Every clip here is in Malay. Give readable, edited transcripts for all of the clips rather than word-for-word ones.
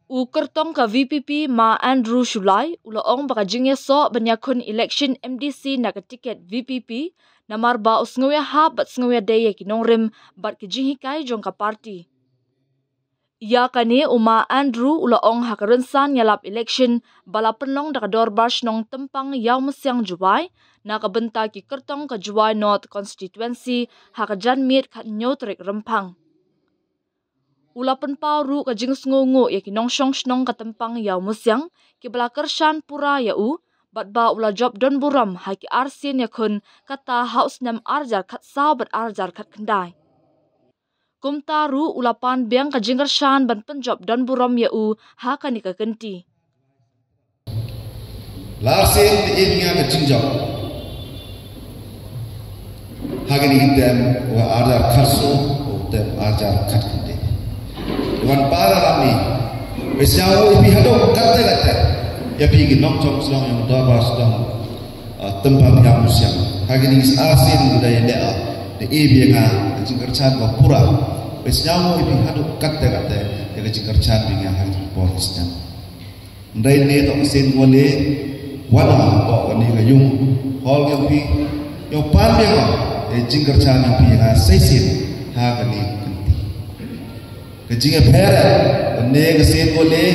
Kertong ka VPP ma Andrew Shulai ulaong baka jingya so banyakun election MDC na ka tiket VPP na marba usngawya ha bat sngawya daya kinongrim bat kijinghikai jong ka party. Ia kani uma Andrew ulaong hakarunsan yalap election bala penlong da kadorbash nong tempang yaw musyang juwai na kabenta ki kertong ka juwai North Constituency hakajan miet kat nyotrik rempang. Ulapan paru ka jing sngongo ya kinong snong ka tempang yaw musyang ki bala kershan pura ya bat ba ula job don buram ha ki arsin ya kun kata house nam arjar kat saw bat arjar kat kendai. Kum taru ulapan biang ka jing kershan ban penjob don buram ya ha ka ni ka kenti. Larsin ilnya ka jingjob. Hagani idem wa arjar kharso udem arjar kat kendai. Wan para kami, besyawo ipi hadok kata, ya pi ginok jom sedang yang dapat sedang tempat yang musyam. Hari ini asin budaya dia, di ibi yang jingkercan wa pura. Besyawo ipi hadok kata, ya jingkercan dengan hari polisnya. Ndai ne tok sin wale, wana kok ni kayung, hol yang pi, yang pandai ya jingkercan yang pi yang saisin, hari ini. Kecingnya pera, nega sen boleh,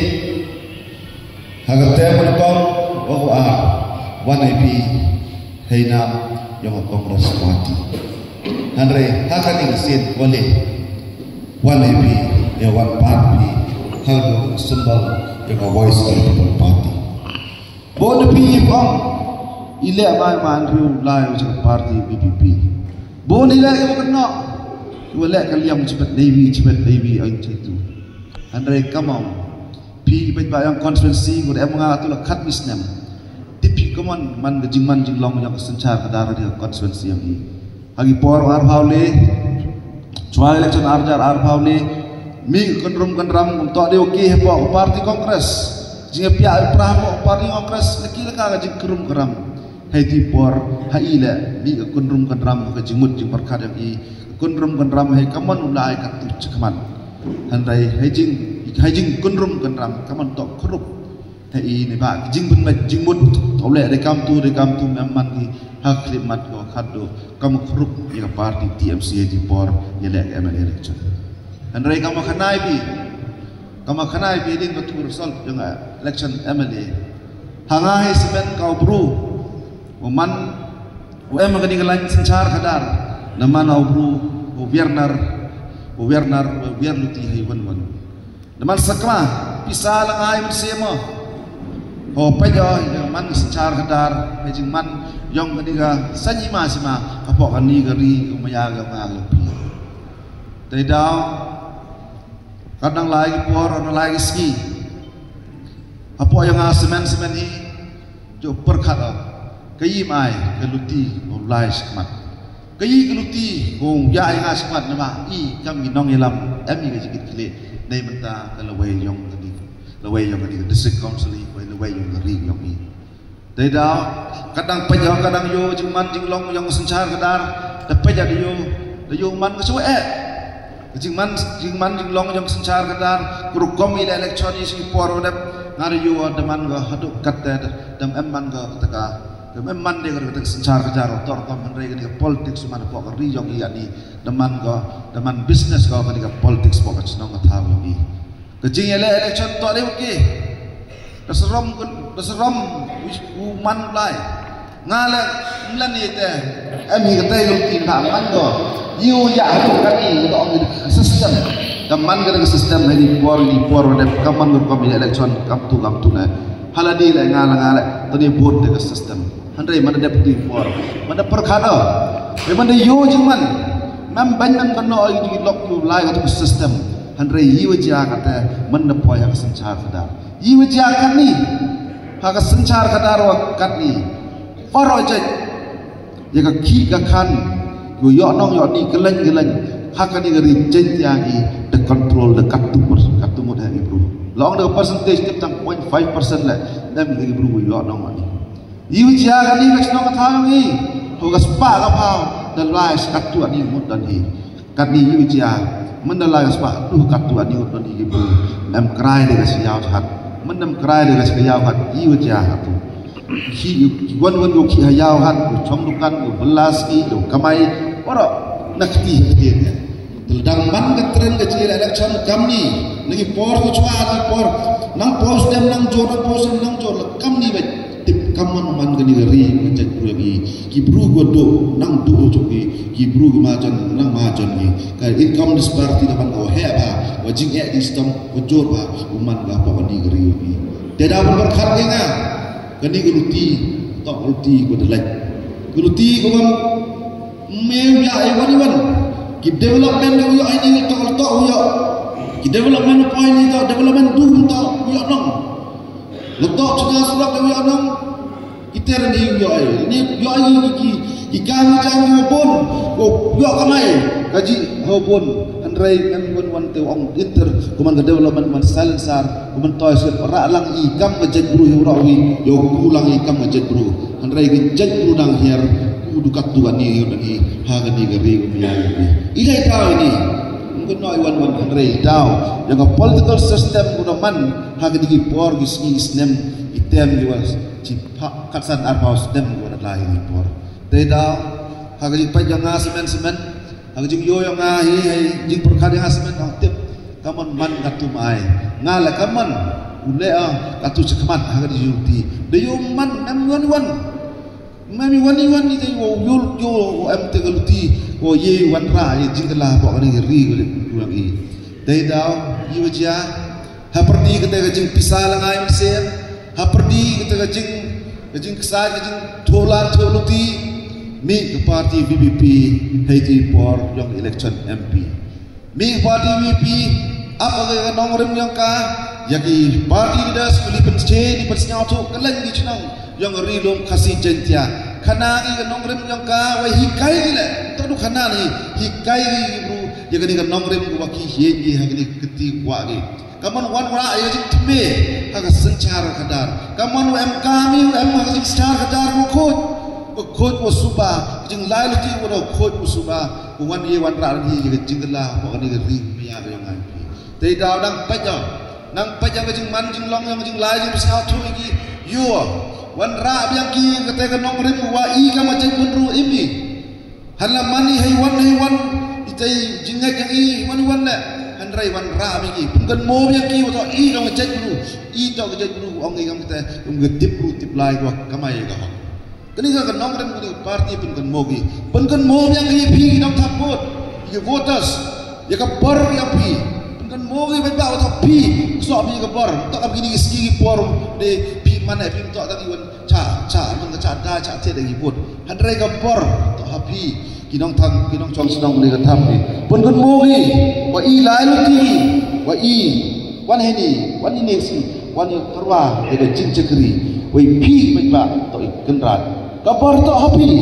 hagar temu kau, wana ipi, heinam yang kongres parti. Andre hagar ni sen boleh, wana ipi, yang wan parti, hagar sembal yang voice of the party. Bon ipi pang, ile amai mandriu lai ucap parti BPP. Bon ile yang kena. Wala kaliam cepat Dewi ang itu. Andai kamau pi baik bayang konferensi gua emang atu lah kat misnam. Tipi kaman man gejingman jinglong yang sencar kadar dia konferensi yang ini. Hagi por arhaule, cuai election arjar arhaule, mi kendrum untuk dia okey hepo parti kongres. Jika pihak prahmo parti kongres laki laka gajing keram. Hai di por hai le mi kendrum gajingmut jing berkat yang ini. Kunrum hai kaman ulai katu cekaman. Handai hajing kunrum kaman tok kerup. Hai ni ba jing bun jing mut oleh rekam tu memang di hak khidmat ko khado kamu kerup ya parti TMC di por ya lek ML election. Handai kamu kanai bi din betul result yang election MLA. Hangai semen kau bro. Man UM ngani lain sencar kadar. Nama naubru Werner luti haiwan. Nama sakma pisah langai bersama. Payah yang man secar kadar, hejing man yang ketiga sanyi masima apa kani gari umayaga ngalapi. Tidak kadang lagi por, lagi ski. Apa yang semen ini jo perkata kayi mai keluti ulai sakmat. Kayi keluti kong ya yang asmat nama kami nong yelam emi kejikit kile nei menta kalawai yang tadi district council lawai yang ngeri yang ni. Tidak kadang pejau kadang yo jingman jinglong yang sencar kadar dapat jadi yo man kesuwe jingman jinglong yang sencar kadar kurukom ila election isi poro dap ngari yo deman go haduk kata dam emman go ketaka. Memang dia kata sencar kejar otor kau menerima ni politik semua pokok rijong iya ni deman bisnes kau ketika politik pokok senang tahu ni. Kecing election tu ada okey. Terseram uman mulai. Ngalak mulan ni teh. Ami kata yang kita man kau. You ya aku kaki untuk sistem. Deman kata sistem ini por dan kaman kau election kam tu na. Haladi le ngalak tadi board dengan sistem. Handai mana deputy por, mana perkara, mana yo cuman, banyak kena orang di lock tu lain atau sistem. Handai yo je kata mana poy hak sencar kadar. Yo je kan ni, hak sencar kadar wakat ni. Orang je, jika kita kan, yo nong yo ni geleng, hak ni geri jentiangi the control the katumur yang improve. Long the percentage tentang 0.5% lah, dan lagi improve yo nong ni. Iu jaga ni macam orang tahu ni, hogas pak kapau dan lais katu ni mudan ni, kat ni iu jaga mendalai sebab tu katu ani uton ni ibu nam krai dengan siau hat mendam krai dengan siau hat iu jah tu ki wan yo ki hayau hat chom dukan yo belas ki yo kamai ora nakti dia teldang man ke tren ke ciri election kamni lagi por ko chwa ni por nang post dem nang jor kamni ba tip kaman man gani gari macam tu lagi ki bru go do nang do choki ki bru go majan nang majan ni ka income disparity dapat go heba wajing di sistem ko jor ba uman ga pa ni gari ni tidak berkhat nga gani guruti to guruti go delai guruti go meu ya wani wan ki development yo ini to yo ki development point ni to development tu to yo nong letok juga surat yo nong kita ni yo ni ki kami jangan pun yo kamai gaji ho pun andrai kan wan te ong inter kuman ke development man salensar kuman toy sir ra lang I kam majek bru yo rawi yo kulang I kam majek bru andrai ke jek bru dang hier dukat tuan ni yo ni ha gani gari umiyai ilai tau ini mungkin noi wan andrai tau yang political system kuno man ha gani ki por gisni snem item yuas cipak katsan arpaus dem gua lain ni por tidak hagajing panjang semen hagajing yo yang ngahi jing perkara yang semen tip kaman man katu mai ngala kaman ule katu cekmat hagajing yuti de yo man em wan mami wani ni wo yul yo em tegaluti wo ye wan ra ye jingla bo ni ri gole ulang I tidak yuja haperdi kita gajing pisal ngai sen haperdi kita gajing kesal gajing tholan tholuti mi ke parti VPP haji por yang election MP mi parti VPP apa ke nomor yang ka yaki parti leaders Philippine State di persnyau tu keleng di cenang yang rilom kasih jentia kana I nomor yang ka wa hikai le tu kana ni hikai bro yang ni nomor yang waki yeji hagini keti wa gi kaman wan ra ayo jik tme haga sencar kadar kaman em kami em haga jik sencar kadar ko khoj wo suba jing lai lu ti wo khoj wo suba wan ye wan ra ni jing la bo ni ri mia ga yang ai te daw nang pa ja jing man jing long yang jing lai jing sa thu gi yo wan ra biang ki ka te ka nong rim wa I ka ma jing bunru imi hala mani hai wan itai jing ga yang I wan la andrai wan ra mi ki pungkan mo biang ki wo to I ka ma jing bunru I to ka jing bunru ong ga kita tip lai wa kamai ga kini kan nong rem kini parti pun kan mo yang kini pi dong taput ye voters ye ka bar yang pi pun kan mo ye ba ta pi so pi ka bar tak ka kini ski por de pi mana pi to tadi wan cha pun ka da cha te de put handrai ka bar to happy kinong chong sedang ni ka tham ni pun kan mo ye wa I lai lu ti wa I wan ini si wan ye perwa de jing cekri wei pi ba to kenrat kabar to happy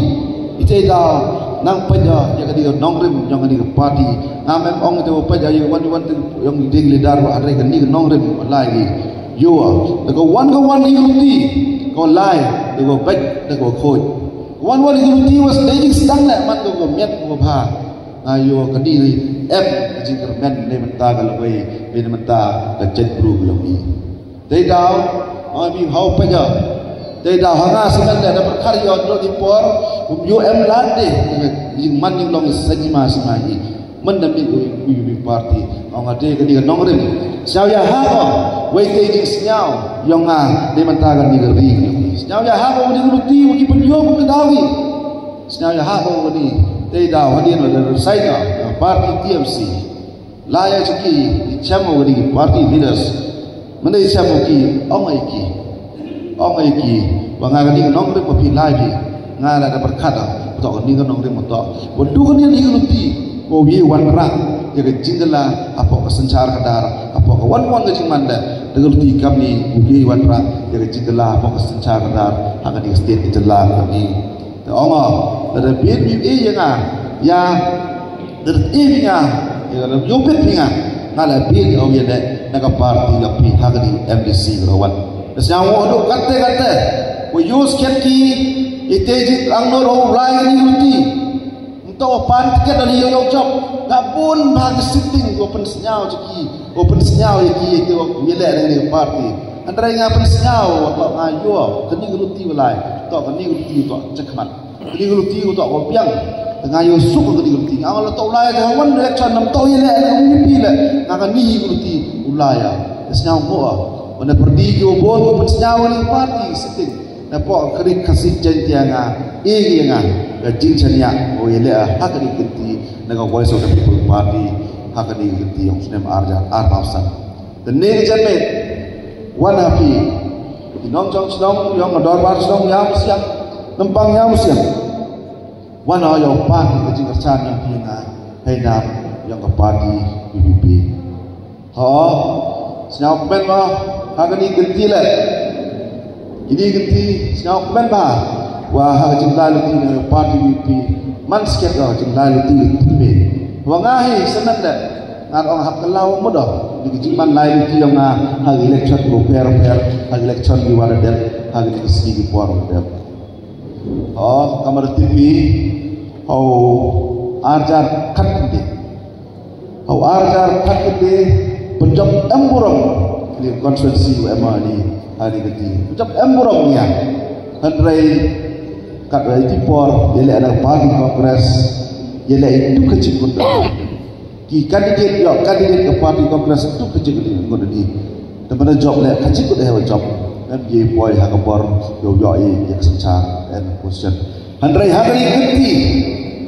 ite da nang paja ya kadi nong rem yang kadi parti amem ong te paja ye wan yang ding lidar wa are kadi nong rem lai yo da ko wan ni ruti ko lai da ko bek da ko khoi wan ni ruti was daging sedang la man ko met ko pha ayo kadi ni em jing kermen ne menta ga lawai be menta ga jet bru lo ni dei dau ami hau paja dei dah hanga sekan dah dapat karya untuk dipor yo em lande jing man jing long sajima semai mendami UB parti ong ade ke dia nongrim siau ya ha wei te jing siau yong nga de mantagan ni gari siau ya ha ko ni ruti wi penyo ke dawi siau ya ha ko ni dei dah hadin wala saida parti TMC laya chiki chamo ni parti leaders mendai chamo ki ong ai ki wanga ni nong re papi lai ki ngala da berkat to ni nong re moto bodu ni ni ruti ko wi wan ra ya ke jingla apa ka sencar kadar apa ka wan ga jingmanda de ruti kam ni wi wan ra ya ke jingla apa ka sencar kadar hanga di state jela ni to onga da bit bi ya da ya da yo pet pinga ngala bit o ye de na ka parti la pi hanga di MDC rawan Yang waduh kata, wo use kian ki ite jit ang no ro rai ni luti, Ito pan tiket dari yo job. Gabun bagi sitting open senyau ciki. Open senyau iki itu milek dengan parti. Antara ngapen senyau atau ngayo keni geluti walai. Tok keni geluti tok cekmat. Keni geluti tok opiang. Ngayo suku keni geluti. Angal tok ulai kawan election nam tok ile pile. Ngakan ni geluti ulai. Senyau ko. Mana pergi ke open senyau ni parti sitting. Napo kering kasih janji nga iri nga jin chania o ile hakari kinti naga voice of the people party hakari kinti yang sunem arja arpausan the ne jamet one happy inong jong sedong yang ador bar sedong yang siang nempang yang siang one ayo party kecing kersan yang pinga henam yang ke party BBP ho senyap ben ma hakari kinti le ini ganti senyap ben ba wah hak jingla luti ne party BP man sket ga jingla luti tibe wa ngahi senat da ngar ong hak kelau modo di jingman lai luti yang nga hak election go fair hak election di wara del hak di sigi di por del oh kamar TV arjar kat de arjar kat de penjam emburong di konstitusi UMA ni hari keti ucap emburong ya handrai kat rai tipor yele ada party kongres yele itu kecil kuda ki kandidat ke party kongres itu kecil kuda di teman job le kecil kuda hewan job dan ye boy hakapor yo ye sencar and question handrai hari keti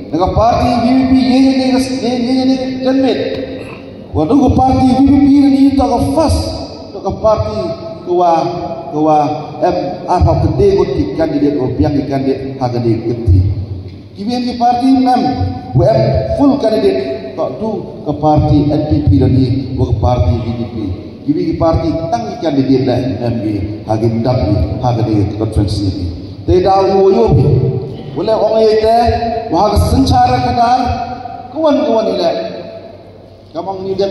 dengan party BBP ye janmet waduh party BBP ni tak fast dengan party kewa apa gede kot kandidat opiang kandidat hagade genti kibian ki parti nam full kandidat tok du ke parti NPP lagi ke parti BDP kibi ki parti tang kandidat dah MB hagin dap hagade konferensi ni te daw yo boleh orang ite wah sencara kadar kawan ile kamang ni dem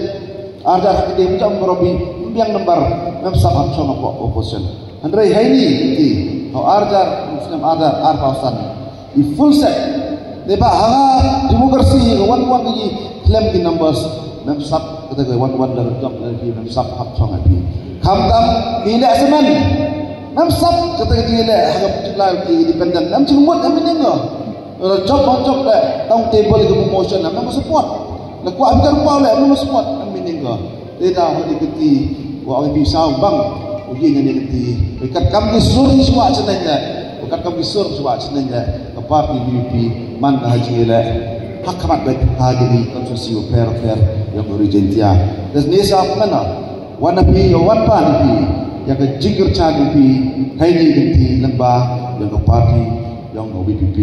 ada hagade macam merobi yang nomor memang option opposition. Andai hari ini, arjar Muslim arpausan, di full set. Deba hanga demokrasi, wan lagi claim di numbers, memang kita ke wan dari job lagi memang option lagi. Kamtam tidak semen, memang kita ke dia hanga lagi independen. Memang cuma buat apa ni enggak? Job le, tang table itu promotion, memang support. Laku ambil rupa le, memang support. Memang enggak. Tidak hari keti wa orang pisau bang uji yang keti dekat kami sur semua senenya dekat kami sur semua senenya ke parti BBP man haji le hakamat baik haji konstitusi fair yang origintia dan nesa mana wana pi wan pan pi yang ke jingger cadi pi haini keti lembah yang ke parti yang BBP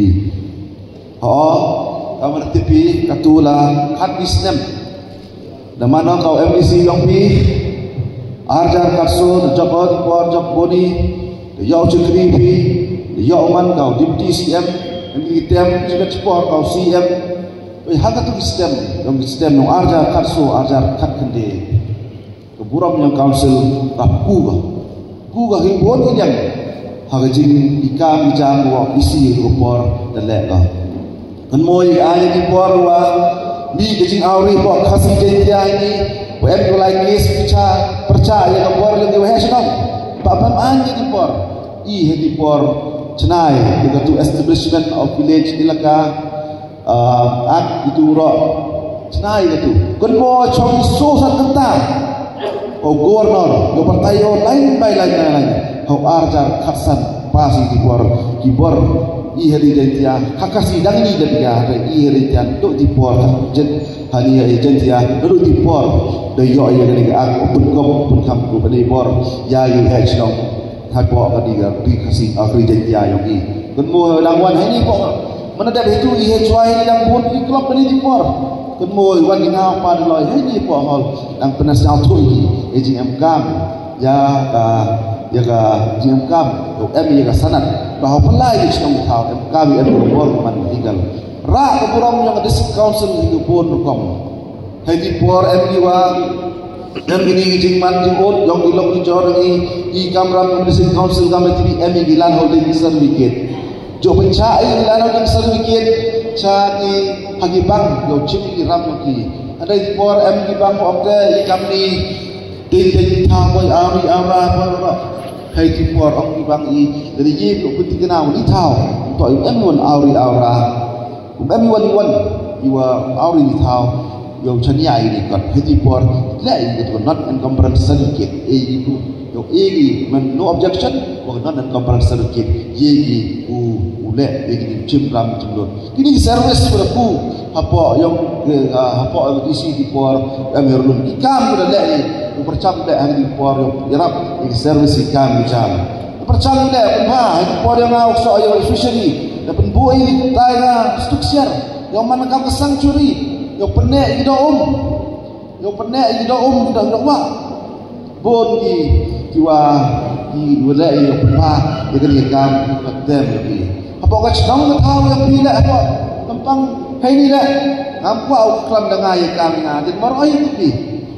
kamar TV katula hadis nem dan mana kau MDC yang pi arjar karso jabat kuar jaboni yau cekri pi yau man kau deputy CM MDTM juga sport kau CM haga tu sistem yang arjar karso arjar kat kende keburam yang council kuga hibuan yang haga jing ikam jang wa isi report dan lega kan moi ayat di porwa ni kecing auri po kasih jantia ini wem kulai kes percaya ke por lagi weh senang babam anji di por di por cenai itu establishment of village ilaka itu ro cenai itu kan mo chong susah tentang governor go partai lain arjar khasan pasi di por kibor hari jantia hakasi dang ni dia hari jantia tu di por hari jantia tu di por de yo ye ni ak pun kam ku bani por ya yu h long hat po ka diga di kasi hari jantia yo ki kun mo langwan hai ni po mana da itu i chwai dang bun ki klop bani di por kun mo wan ni ngau pa loi hai ni po hol dang penas au tu ki ejing am kam ya ka jing kam to em ye ka sanat bahwa pelai di senang tahu kami ada berbor man tinggal ra keburang yang district council itu pun kom hadi por MDwa dan ini jing man jing ot yang ilok di jor i kamram district council kami TV MD lan holding certificate jo pencai lan holding certificate chani hagibang yo chimi ram ki adai por em gibang okde ikamni tin thang boy ari ara boy hay ti por ok gibang I dari ye ko puti kenau ni thao to em won ari ara em won iwa ari ni thao yo chani ai ni kat hay ti por la I ko not and comprehension kit e itu yo e man no objection ko not and comprehension kit ye gi u le e gi chim ram chim lo kini service for ku hapo yang hapo isi di por amirun ikam ko le e percam le ang di por yo yarap e service ikam jam percam le pa por yang au so yo fishery da pen buai tai na structure yang mana kam sanctuary yo penek gido yo penek gido dak wa bon di jiwa di wala yo pa de kan kam patem lagi apa ka chang na thaw yo pila apa tampang hai ni la ngam ko au klam dangai kam na din mar ai ti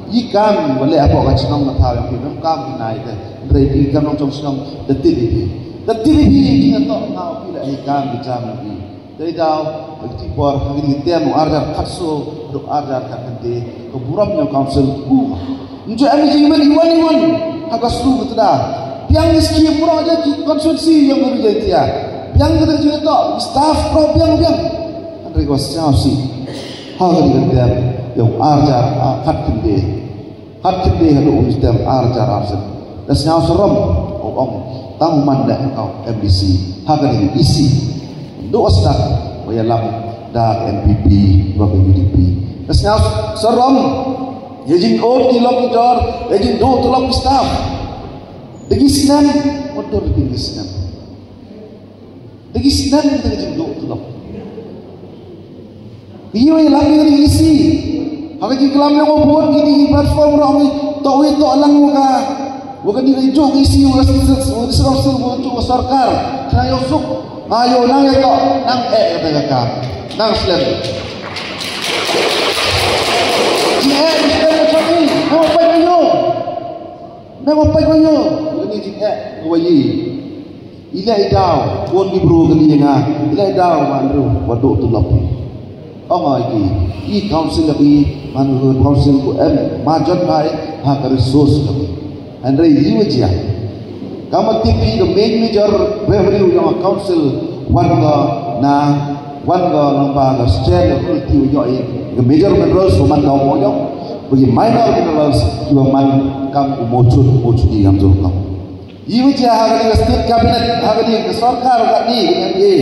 yi kam wala apa ka chang na thaw yo pila kam nai de re ti kam nong chong snong de ti ki to ngau pila ai kam bi jam lagi dari daw ti por hagin tem arjar khatso do arjar kakante ko buram yo council ku njo ami jiman iwan hagas lu betul dah piang iski pura aja konsulsi yang berbeda dia piang kita juga staff pro piang andri ko siapa sih hagin dia yang arjar khat kende hadu sistem arjar dan siapa seram om tamu manda kau MDC hagin isi do astak wayalam da MPP bagi UDP dan siapa seram Yajin old di lok jor, yajin do to lok staff. Degi sinan, motor degi sinan. Degi sinan kita yajin do to lok. Dia yang lagi ni isi. Hak ji kelam yang buat gini platform orang ni tahu itu alang muka. Bukan dia jog isi serang untuk sarkar. Saya usuk, ayo nang itu, nang kata kakak, nang selain. Nama pai koyo ini jika wayi ilai daw won di bro kali nga ilai daw manru wado tulap amai ki council lagi manu council ko majon mai ha ka resource lagi andre yiwajia kama tipi the main major revenue yang council one ga namba ga share the ulti yo the major minerals so man daw mo yo bagi minor minerals juga man kam mochut di kam jol kam iwi ja ha ga state cabinet ha ga sarkar ga ni MA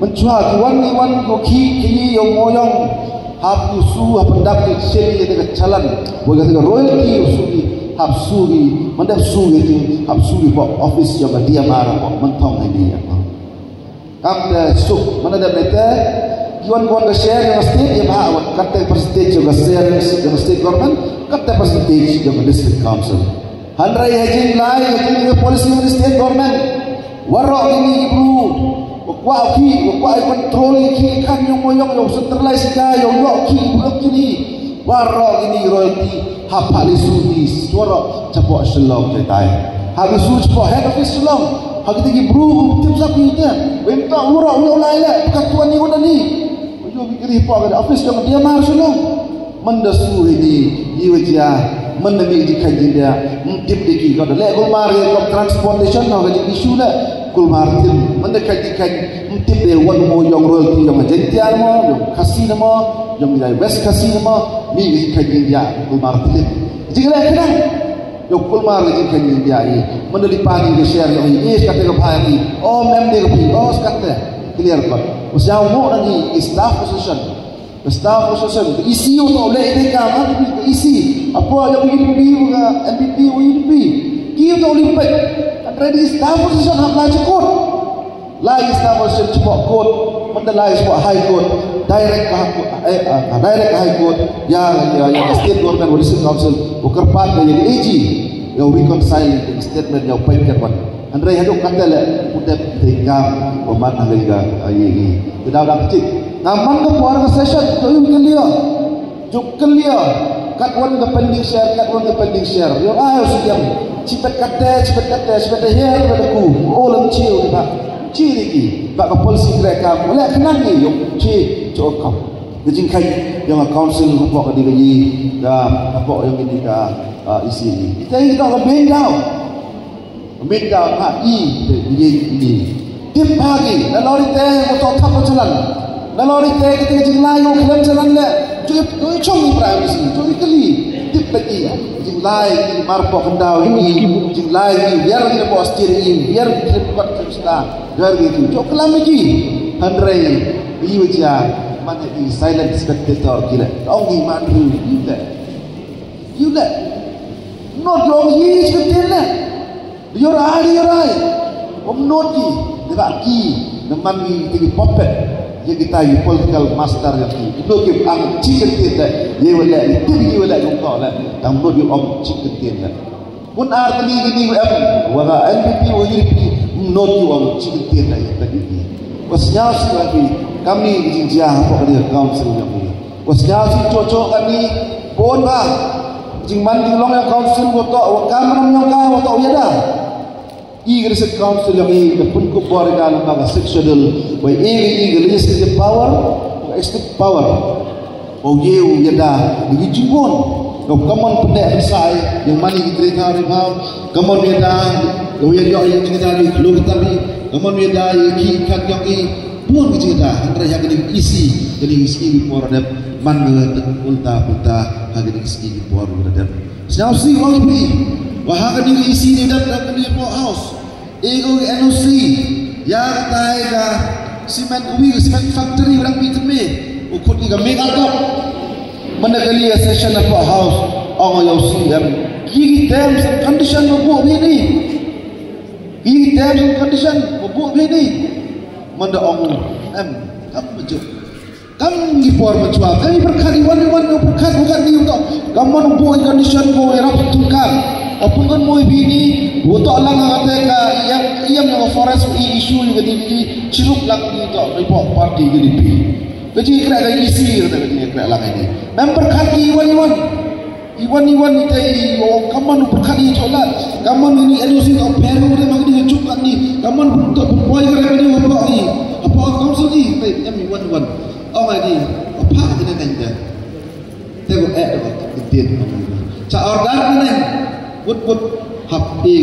mencuat wan ko ki yo moyong hap su hap pendak ki seli de chalan bo ga royalty su ki hap su ki mandap su ki hap su ki office yo ga dia mara ko mentong ni kam de su mana da beta Iwan kon share yang state yang hak kata percentage juga share yang state government kata percentage yang district council. Handrai hajin lai hajin policy yang state government. Warok ini ibu, wakwa control ki kan yang moyong yang centralize ka yang yok ki blok kini. Warok ini royalty hak policy di suara capok selong cetai. Habis capok head office selong. Hak kita bro tip sapi itu. Bentak warok ulai lah katuan ni udah ni. Bikiri po agad office yang dia mar sulong mendasu ini iwajia menemi di kaji dia mtip diki kada le kulmar ko transportation no gaji isu la kulmar tim mendekai di kaji mtip de wan mo yong royalty yang jentiar mo yang kasih mo yang nilai west kasih mo mi di kaji dia kulmar tim jika le kana yo kulmar di kaji dia ini mendeli pagi di share yang ini kata ko phai oh mem de ko kata clear cut. Usaha mo lagi staff position isi untuk oleh ini kan isi apa yang UDP juga MPP UDP kita oleh baik ready staff position apa cukup lagi staff position cepat code mendelai sebuah high code direct high code yang state government or district council bukerpat menjadi AG yang reconcile statement yang baik kan Andrei haduk kata le putep tinggal oman haliga ayi tidak ada kecil naman ke puar ke session tu juk kelia kat wan ke pending share yo ayo siam cipet kate here pada ku olam chiu ni pak chi lagi bak polisi mereka boleh kenang ni yo chi cokap jadi kai yang council apa di gaji apa yang ini isi ni kita tak benda ha ini tip pagi lalu kita motor tap jalan lalu kita jing layu kelem jalan le tu chong prime isi tu kali tip lagi jing lai marpo kendau ini jing lai biar kita bos diri biar kita buat teruslah biar gitu tu kelam lagi handrai iu ja mana di silent spectator gila ongi mandu gila not long is ketela yorai noti deraki naman ni tigi puppet ye kita yu political master yang itu ke ang chicken tenda ye wala itu ye wala ko la ang no yu om chicken tenda pun arti gini wala NPP wajib not yu om chicken tenda ye tadi wasnya lagi kami jinjah apa dia council yang ini wasnya si cocok kami pun ba jingman dilong yang council woto kamera yang ka woto yada Igris council yang ini pun kupar dalam baga sectional by Igris is the power extra power oh you yada di jibon no common pendek besar yang mana kita tahu common yada lo yang kita di lo kita di common yada yang kita yang pun kita antara yang isi jadi isi por dan mana ulta harga isi por dan siapa sih orang ini wah harga isi ni dan di house ego NOC yang taiga cement factory orang pitme ukut iga make up menakali session apa house orang yang siam kiri terms and condition buat ini kiri terms and condition buat ini mana orang apa je kami gipor mencuba kami berkali wan berkat bukan ni untuk kamu buat condition ko erap tukar apa kan mau bini untuk lang kata yang forest isu juga di ciruk lang di untuk report party GDP jadi kira ada isi kata kira lang ini member kaki iwan itu kamu berkali colat kamu ini NOC atau Peru dia makin dicukat ni kamu untuk berbuat kira ini apa ni apa kamu sendiri tapi iwan oh ini apa ini nanya tengok ketian cak ordan ni put happy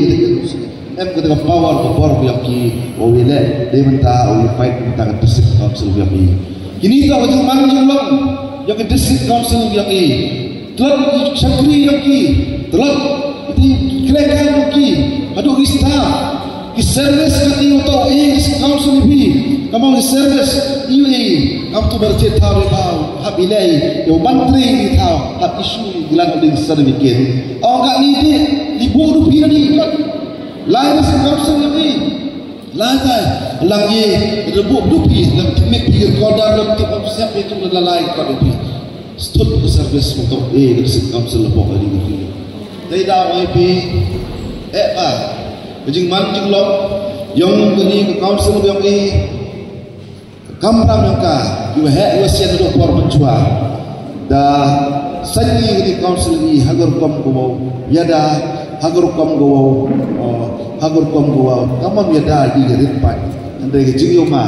kita power yang ki wile dia minta fight minta district council yang ni kini tak macam mana yang district council yang ni telah sakri yang ki telah kelekan yang ki aduh staff ki service kati untuk council ni kamu service ini kamu tu bercerita tahu hab ilai yo menteri ni tahu hab isu gilan di sedemikian orang ni ibu rupiah ni lain council ni lain lagi rebut rupiah dalam timik pikir kodar dalam tip siap itu lalai kodar rupiah stop service untuk council lebok kali ni tidak YP jing man jing lo yang ni council yang ni kamram yang ka you wasiat do por mencuba da sanyi di council ni hagar kom go yada hagar kom go kamam yada di rimpat ande jing yo ma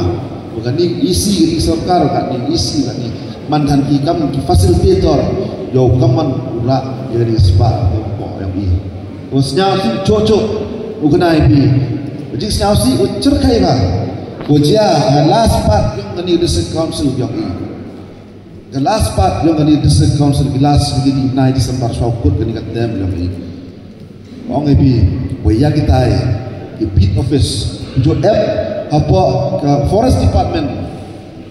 bukan ni isi di sarkar kan ni isi kan ni mandan ki kam ki facilitator yo kaman ula jadi sebab yang ini usnya cocok bukan ini jadi siapa ucer kaya Wajah the last part yang kini district council yang ini, the last part yang kini district council last begini 9 Disember syukur kini katem yang ini. Orang ini, wajah kita di pit office, job apa ke forest department,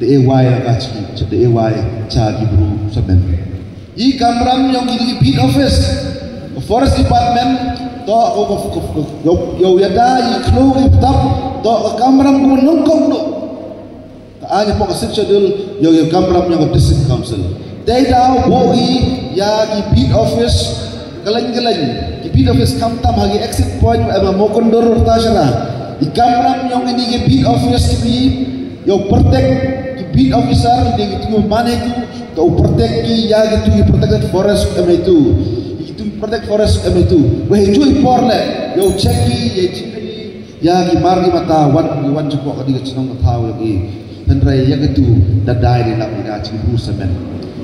the AY yang kaci, the AY cagi bro semen. I kamram yang kini di pit office, forest department. Yo yada iklu iftap to kamram ko nungkong no taanya po kasip dul yo kamram yang district council they daw bogi ya di bid office galeng di bid office kamtam hagi exit point aba mo kondur tasara di kamram yang ini di bid office di yo protect di bid officer di itu mana itu to protect ki ya gitu protect forest itu protect forest itu wah itu imporle yo ceki ya ki mar ki mata wan cukup kadi chenong tahu lagi dan rai yang itu dadai di nak ina cibu semen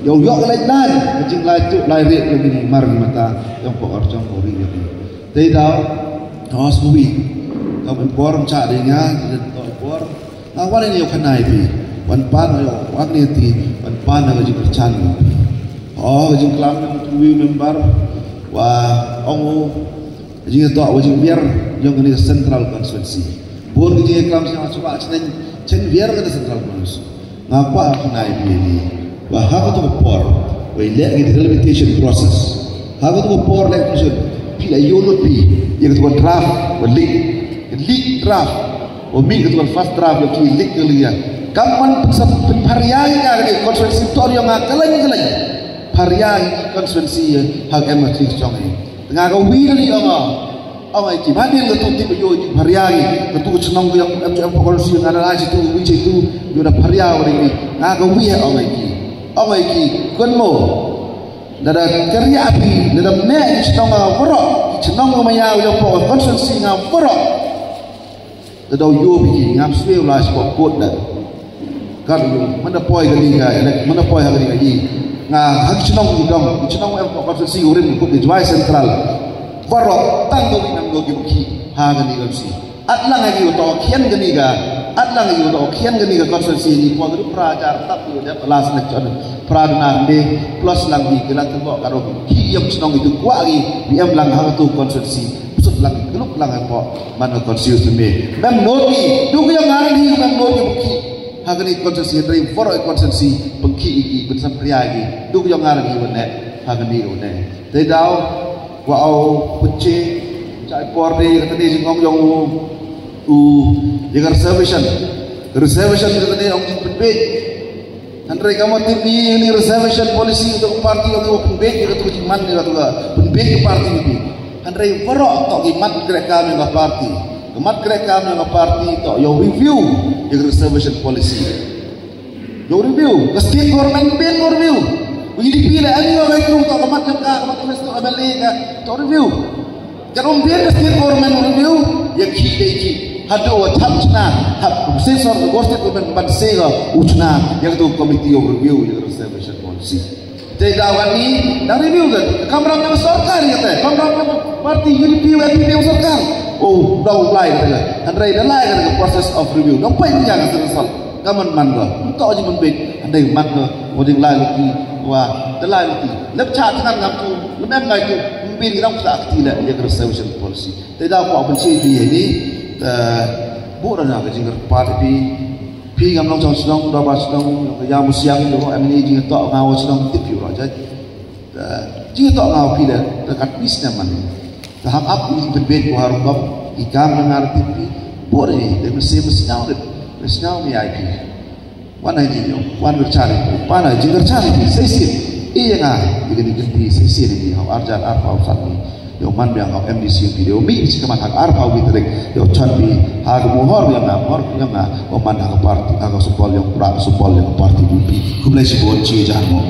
yo lai dan jing lai tu lai re lagi ni mar ki mata yang pok arjong kori lagi dei dau os bubi kau empor cha de nya empor ngawan ini yo kanai pi wan pan yo wak ni ti wan pan na jing chan jing klam tu member wa ongu jing to jing biar yang ini central constituency bon jing klam sama coba chen biar ke central constituency ngapa aku naik ini wa ha to por we let the delimitation process ha to por like to pila yolo pi yang to draft wa leak draft wa mi to first draft yo ki leak ke liya kapan penpariai ga ke constituency to yang ngakalan pariai constituency hak ematri chong ni tengah ka wi ni ai ki banding ke tu ti yo di pariai ke tu chenong yang MCM polisi ngada lai situ wi situ yo da pariai ni nga ka wi ai ki kon mo dada karya api dada ne chenong ga woro chenong ma ya yo po constituency nga woro dada yo bi ngam swe la sport code da kan mana poi ga ni ga mana poi ha ga ni ga yi nga hak chenong ni dong chenong em constituency urim ko di Jwai Central woro tanggo winang go gi ha ga ni ga si atlang gi to khian ga ni ga atlang gi to khian ga ni ga constituency ni ko du prajar tap yo da kelas nak chon pradana de plus lang gi gelang ko karo gi yam chenong itu kwa gi biam lang ha tu constituency pusut lang geluk lang ko man constituency me mem noti du ko yang ngarang gi mem noti buki hagani konsensi dari foro konsensi pengki iki bersam pria iki du yang ngarang iki wene hagani one dei dau wa au puce cai porde katani jingong yang yang reservation katani ong penbe andre kamu tipi ini reservation policy untuk parti yang penbe itu man ni tu penbe parti ini andre foro tok imat grek kami ke parti kemat grek kami ke parti tok yo review yang reservation policy yo review ke state government ben review Begini pilih ani orang itu tak kemat festo MLA tak review. Jangan biar state government review yang ki hado thap chna thap sensor gostet government ban sega uchna yang tu committee of review yang reservation policy. Jadi dawani dah review kan kamram yang sarkar kata kamram yang parti UDP WPP sarkar. Oh dah apply kata. Andai dah lai kata process of review. Nampai jangan selesai. Kaman man go. Untuk aja membek andai man go moding lai lagi wah dalai lagi lep cha tangan ngam tu lemem ngai tu mbin ngam ta akti la ya reservation policy te da ko benci di ni bu ra na ga jing party pi ngam long chong snong da ba snong ya mu siang yo amni jing to ngau snong tip yu ra ja jing to ngau pi da kat bis na man ta hak up ni ben ko harum bab ikam ngar tip bu re de mesti snau mi ai pi wan ini yo wan bercari pana jing bercari sesin iya nga digini sesin ini hau arjan arpa usat ni yo man biang hau MDC video mi si kaman hak arpa witrek yo chan bi hak mohor yang na o man hak parti hak supol yang parti bi kumlai si bon ci jamo